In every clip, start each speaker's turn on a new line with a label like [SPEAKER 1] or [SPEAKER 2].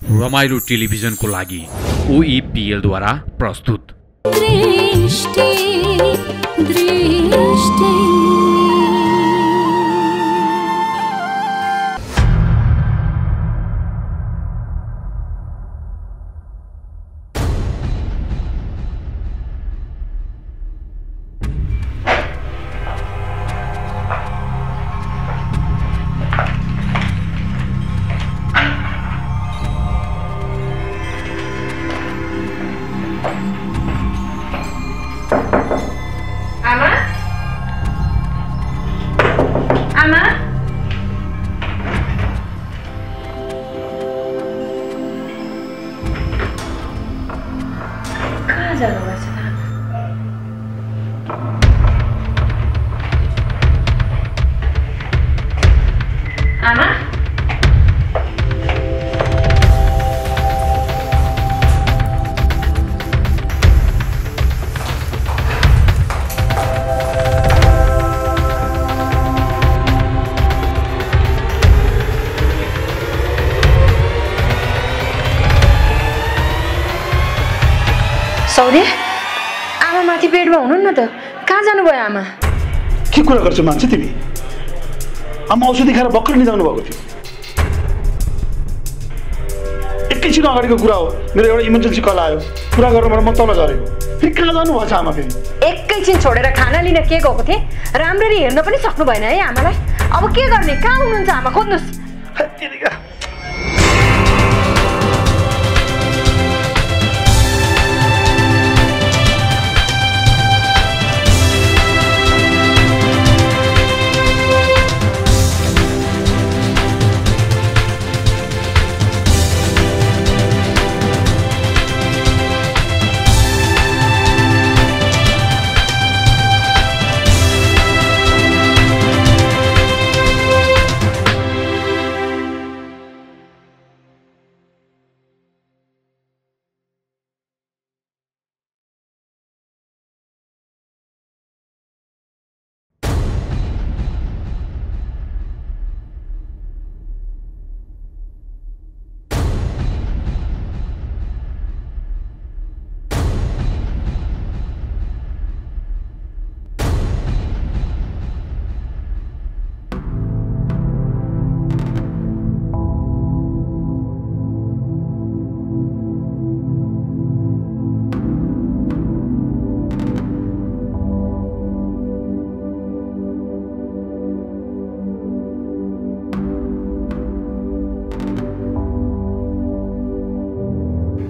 [SPEAKER 1] रमाइलो टेलिभिजनको लागि OEPL द्वारा प्रस्तुत।
[SPEAKER 2] दृष्टि दृष्टि
[SPEAKER 3] सौर्य, आमा माथि बेडमा हुनुहुन्न त। कहाँ जानुभयो आमा?
[SPEAKER 4] के कुरा गर्छौ मान्छे तिमी? आमा औषधि खाएर भर्खर निदाउनु भएको थियो। एकैछिन अगाडिको कुरा हो, मेरो एउटा इमर्जेन्सी कल आयो, कुरा गर्नुबाट म तल झरेको। फेरि कहाँ जानुभएको छ आमा? फेरि
[SPEAKER 3] एकैछिन छोडेर खाना लिन के गएको थिएँ? राम्ररी हेर्न पनि सक्नु भएन है आमालाई। अब के गर्ने? कहाँ हुनुहुन्छ आमा? खोज्नुहोस्।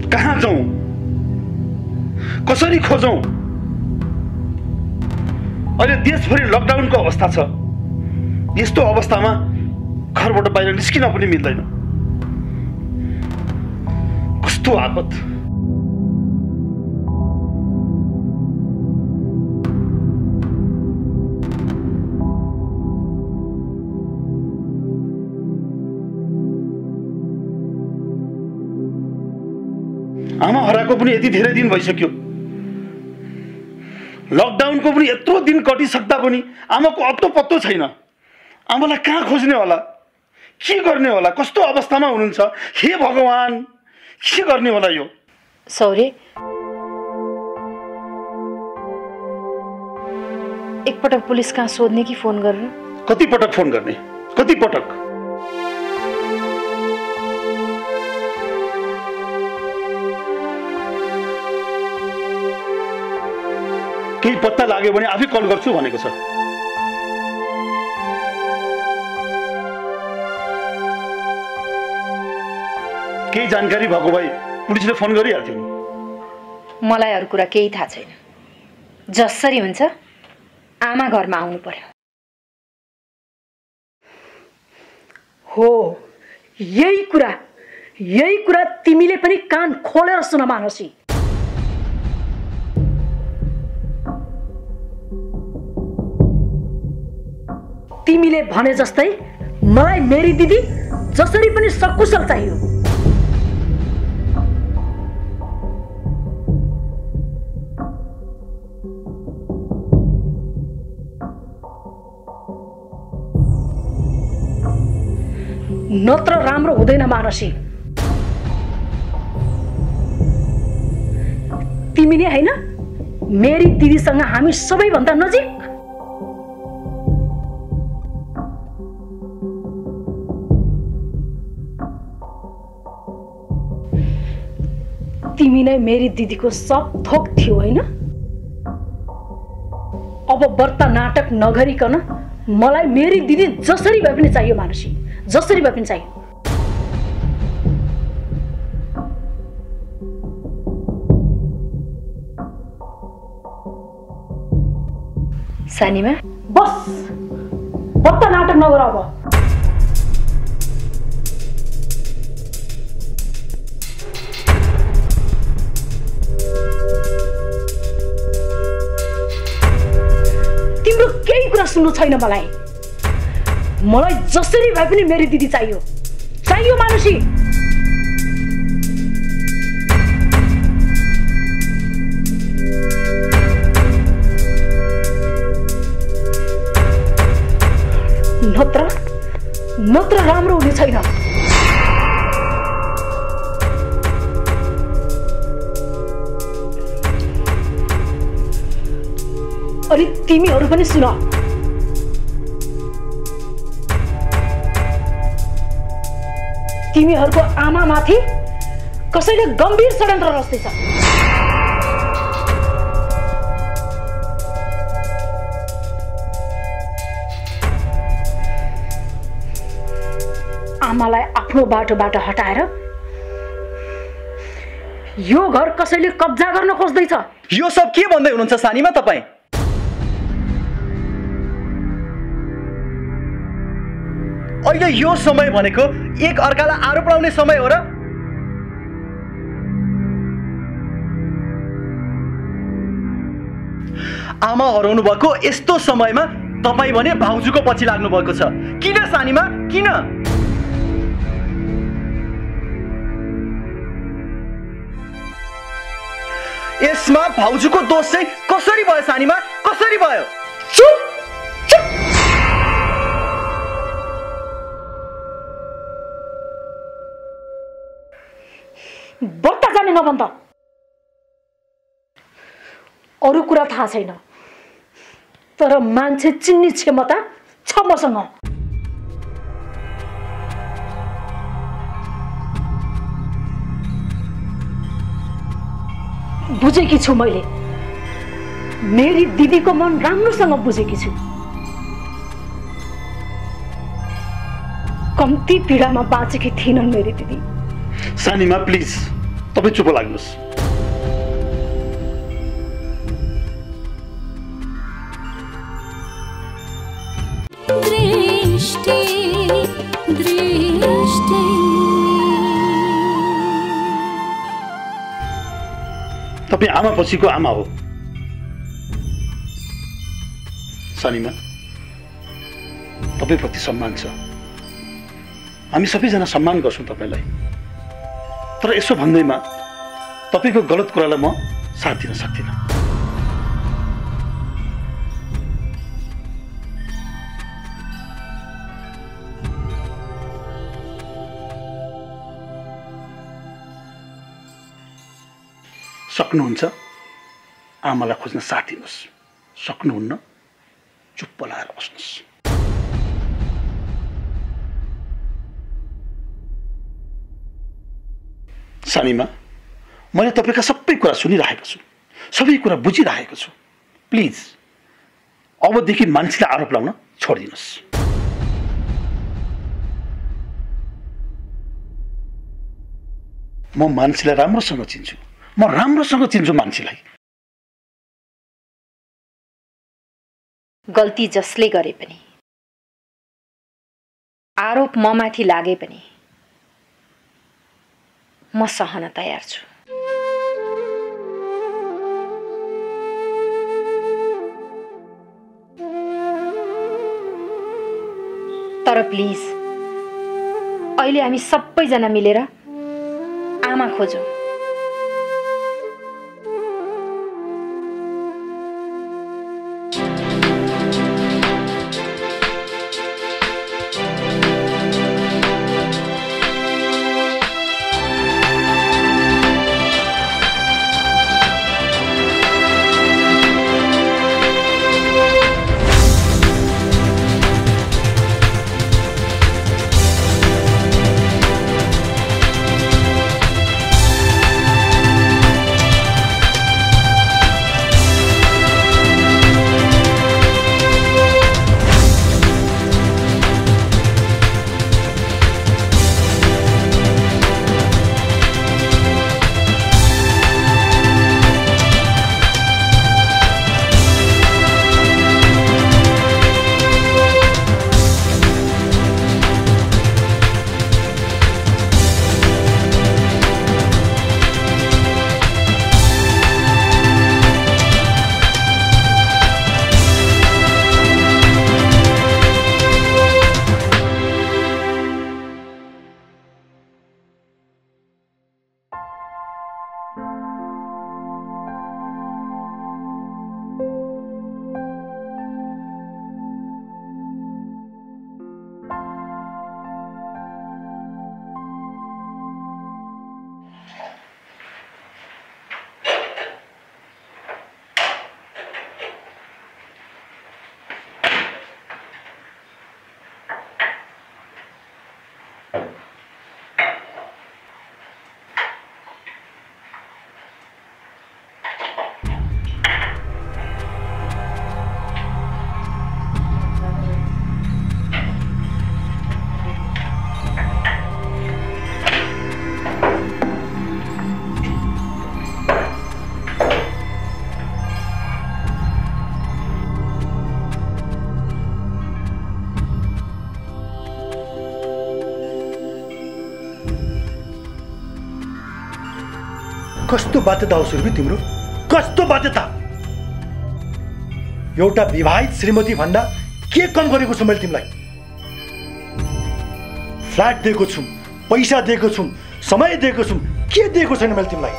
[SPEAKER 4] कहाँ जाउँ? कसरी खोजौँ? अहिले देशभरि लकडाउनको अवस्था छ। यस्तो अवस्थामा घरबाट बाहिर निस्किन पनि मिल्दैन। कस्तो आपत! आमा हराएको पनि यति धेरै दिन भइसक्यो। लकडाउनको पनि यत्रो दिन कटिसक्दा पनि आमाको अत्तो पत्तो छैन। आमालाई कहाँ खोज्ने होला? के गर्ने होला? कस्तो अवस्थामा हुनुहुन्छ? हे भगवान, के गर्ने होला यो?
[SPEAKER 3] सौर्य, एकपटक पुलिस कहाँ सोध्ने कि फोन गर्नु?
[SPEAKER 4] कति पटक फोन गर्ने? कति पटक? केही पत्ता लाग्यो भने आफै कल गर्छु भनेको छ। केही जानकारी भएको भए पुलिसले फोन गरिहाल्थ्यो नि।
[SPEAKER 3] मलाई अरू कुरा केही थाहा छैन। जसरी हुन्छ आमा घरमा आउनु पर्यो।
[SPEAKER 5] हो, यही कुरा तिमीले पनि कान खोलेर सुन मानसी। तिमीले भने जस्तै मलाई मेरी दिदी जसरी पनि सकुशल चाहियो। नत्र राम्रो हुँदैन मानसी। तिमी नै हैन मेरी दिदीसँग हामी सबैभन्दा नजिक। तिमी नै मेरी दिदीको सब थोक थियो हैन? अब व्रत नाटक नगरिकन मलाई मेरी दिदी जसरी भए पनि चाहियो मानसी, जसरी भए पनि चाहियो।
[SPEAKER 3] सानीमा
[SPEAKER 5] बस व्रत नाटक नगर अब। तिम्रो केही कुरा सुन्नु छैन मलाई। मलाई जसरी भए पनि मेरी दिदी चाहियो, चाहियो मानसी। नत्र राम्रो हुने छैन। अनि तिमीहरू पनि सुन, तिमीहरूको आमामाथि कसैले गम्भीर षड्यन्त्र रच्दैछ। आमालाई आफ्नो बाटोबाट हटाएर यो घर कसैले कब्जा गर्न खोज्दैछ।
[SPEAKER 6] यो सब के भन्दै हुनुहुन्छ सानीमा तपाईँ? अहिले यो समय भनेको एक अर्कालाई आरोप लगाउने समय हो र? आमा हराउनु भएको यस्तो समयमा तपाईँ भने भाउजूको पछि लाग्नु भएको छ। किन सानीमा, किन? यसमा भाउजूको दोष चाहिँ कसरी भयो सानीमा, कसरी भयो?
[SPEAKER 5] चुप चुप। बट्टा जाने नभन्दा अरू कुरा थाहा छैन, तर मान्छे चिन्ने क्षमता छ मसँग। बुझेकी छु मैले, मेरी दिदीको मन राम्रोसँग बुझेकी छु। कम्ती पीडामा बाँचेकी थिएनन् मेरी दिदी।
[SPEAKER 4] सानीमा प्लिज तपाईँ चुप लाग्नुहोस्।
[SPEAKER 2] दृष्टि दृष्टि
[SPEAKER 4] तपाईँ आमा पछिको आमा हो। सानीमा तपाईँप्रति सम्मान छ, हामी सबैजना सम्मान गर्छौँ तपाईँलाई। तर यसो भन्दैमा तपाईँको गलत कुरालाई म साथ दिन सक्दिनँ। सक्नुहुन्छ आमालाई खोज्न साथ दिनुहोस्, सक्नुहुन्न चुप्प लाएर बस्नुहोस्। सानीमा मैले तपाईँका सबै कुरा सुनिरहेको छु, सबै कुरा बुझिरहेको छु। प्लिज अबदेखि मान्छेलाई आरोप लाउन छोडिदिनुहोस्। म मान्छेलाई राम्रोसँग चिन्छु, म राम्रोसँग चिन्छु मान्छेलाई।
[SPEAKER 3] गल्ती जसले गरे पनि, आरोप म माथि लागे पनि म सहन तयार छु। तर प्लिज अहिले हामी सबैजना मिलेर आमा खोजौँ।
[SPEAKER 7] कस्तो बाध्यता हो सुरभि तिम्रो? कस्तो बाध्यता? एउटा विवाहित श्रीमती भन्दा के कम गरेको छु मैले तिमीलाई? फ्ल्याट दिएको छु, पैसा दिएको छु, समय दिएको छु, के दिएको छैन मैले तिमीलाई?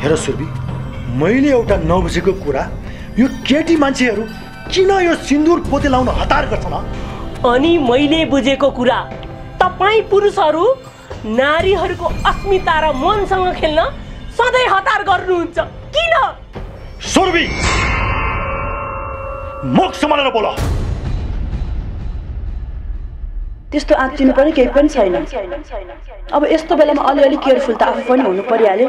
[SPEAKER 7] हेर सुरभि, मैले एउटा नबुझेको कुरा, यो केटी मान्छेहरू किन यो सिन्दुर पोते लाउन हतार गर्छन्?
[SPEAKER 5] अनि मैले बुझेको कुरा, तपाईँ पुरुषहरू नारीहरूको अस्मिता र मनसँग खेल्न सधैँ हतार गर्नुहुन्छ। किन?
[SPEAKER 7] सुरभि, मुख समालेर बोल।
[SPEAKER 8] त्यस्तो आँटिनु पनि केही पनि छैन। अब यस्तो बेलामा अलिअलि केयरफुल त आफू पनि हुनु परिहाल्यो।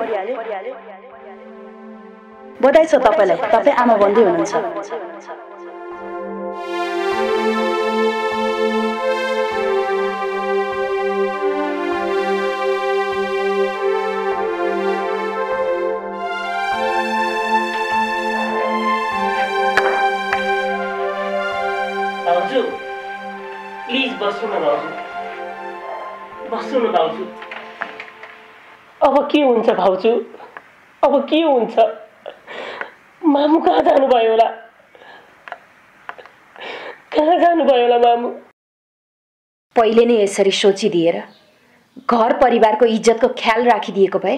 [SPEAKER 8] बधाई छ तपाईँलाई, तपाईँ आमा बन्दै हुनुहुन्छ।
[SPEAKER 5] भाउजू प्लिज बस्नु न भाउजू, बस्नु न भाउजू। अब के हुन्छ भाउजू? अब के हुन्छ? मामु कहाँ जानुभयो होला? कहाँ जानुभयो होला मामु?
[SPEAKER 3] पहिले नै यसरी सोचिदिएर घर परिवारको इज्जतको ख्याल राखिदिएको भए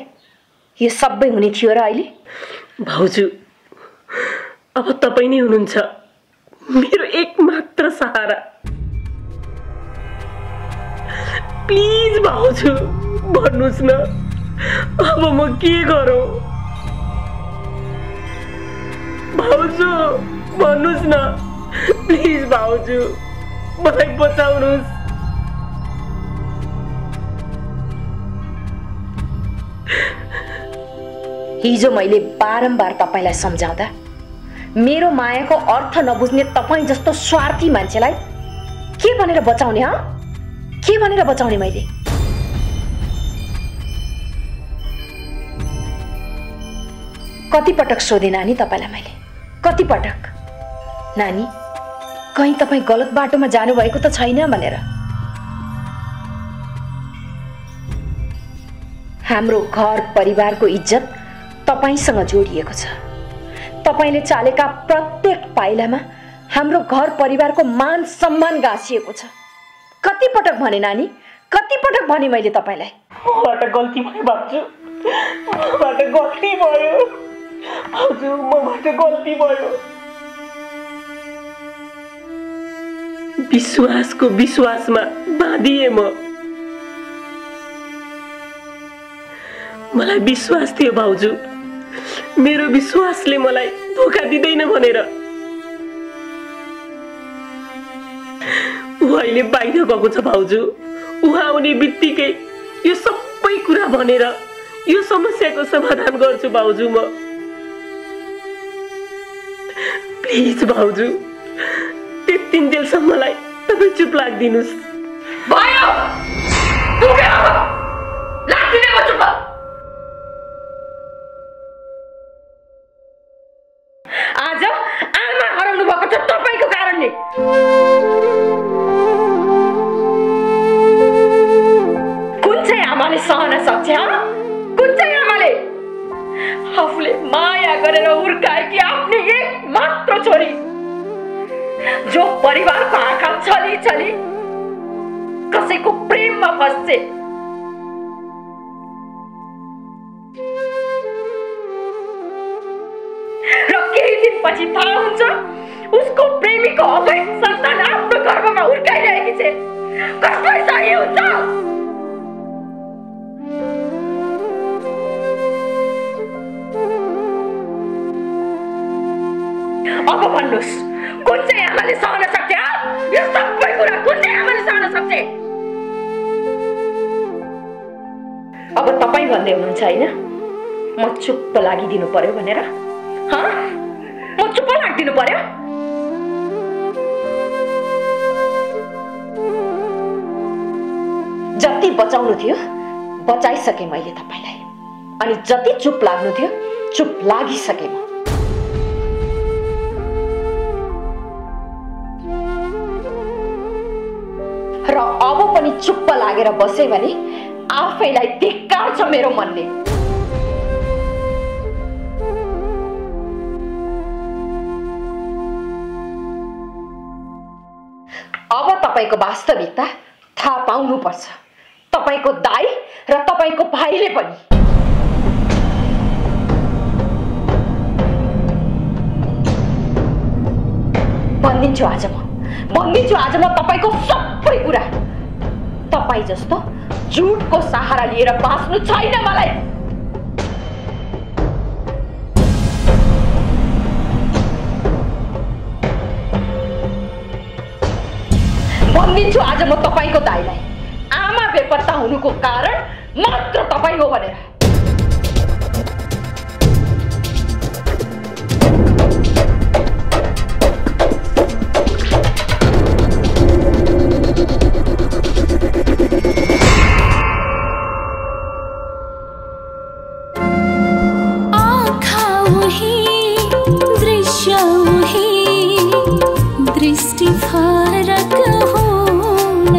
[SPEAKER 3] यो सबै हुने थियो र अहिले?
[SPEAKER 5] भाउजू, अब तपाईँ नै हुनुहुन्छ मेरो एकमात्र सहारा। प्लिज भाउजू भन्नुहोस् न, अब म के गरौँ? भाउजू भन्नुहोस् न, प्लिज भाउजू मलाई बचाउनुहोस्।
[SPEAKER 3] हिजो मैले बारम्बार तपाईँलाई सम्झाउँदा मेरो मायाको अर्थ नबुझ्ने तपाईँ जस्तो स्वार्थी मान्छेलाई के भनेर बचाउने? के भनेर बचाउने? मैले कति पटक सोधेँ नानी तपाईँलाई, मैले कति पटक, नानी कहीँ तपाईँ गलत बाटोमा जानुभएको त छैन भनेर। हाम्रो घर परिवारको इज्जत तपाईँसँग जोडिएको छ। तपाईँले चालेका प्रत्येक पाइलामा हाम्रो घर परिवारको मान सम्मान गाँसिएको छ। कति पटक भने नानी, कति पटक भने मैले तपाईँलाई?
[SPEAKER 5] मबाट गल्ती भयो भाउजू, मबाट गल्ती भयो भाउजू, मबाट गल्ती भयो। विश्वासको विश्वासमा बाँधिए मलाई विश्वास थियो भाउजू, मेरो विश्वासले मलाई धोका दिँदैन भनेर। ऊ अहिले बाहिर गएको छ भाउजू। उहाँ आउने बित्तिकै यो सबै कुरा भनेर यो समस्याको समाधान गर्छु भाउजू म। प्लिज भाउजू, त्यतिन्जेलसम्मलाई तपाईँ चुप लाग्दिनुहोस्।
[SPEAKER 3] भयो पुग्यो, लाग्दिनै म चुप। आज आमा हराउनु भएको छ तपाईँको कारणले। कुन चाहिँ आमाले सहन सक्छ? कुन चाहिँ आमाले आफूले माया गरेर हुर्काएकी आफ्नै एक मात्र छोरी, जो परिवारको आँखा छली छली कसैको प्रेममा फस्छे, र केही दिनपछि थाहा हुन्छ उसको प्रेमीको अवैध सन्तान आफ्नो गर्भमा हुर्काइरहेकी छे। कसलाई सही हुन्छ? अब भन्नुहोस्, कुन चाहिँ आमाले सहन सक्छ? यो सबै कुरा कुन चाहिँ आमाले सहन सक्छ? अब तपाईँ भन्दै हुनुहुन्छ होइन, म चुप्प लागिदिनु पर्यो भनेर? म चुप्प लागिदिनु पर्यो? जति बचाउनु थियो बचाइसके मैले तपाईलाई, अनि जति चुप लाग्नु थियो चुप लागिसके म। र अब पनि चुप्प लागेर बसे भने आफैलाई धिक्कार छ मेरो मनले। अब तपाईको वास्तविकता थाहा पाउनुपर्छ, तपाईको दाइ र तपाईको भाइले पनि। भनिदिन्छु आज म तपाईको सबै कुरा। तपाई जस्तो झुटको सहारा लिएर बाँच्नु छैन मलाई। भनिदिन्छु आज म तपाईको दाइलाई आमा बेपत्ता हुनुको कारण मात्र तपाई हो भनेर।
[SPEAKER 2] दृष्टि फरक हुन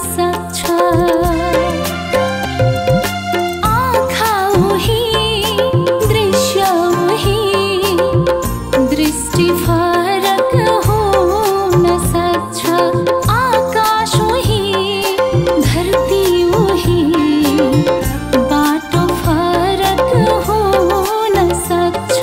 [SPEAKER 2] सक्छ, आँखा उही दृश्य उही, दृष्टि फरक हुन सक्छ, आकाश उही धरती उही, बाटो फरक हुन सक्छ।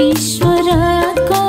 [SPEAKER 2] ईश्वर को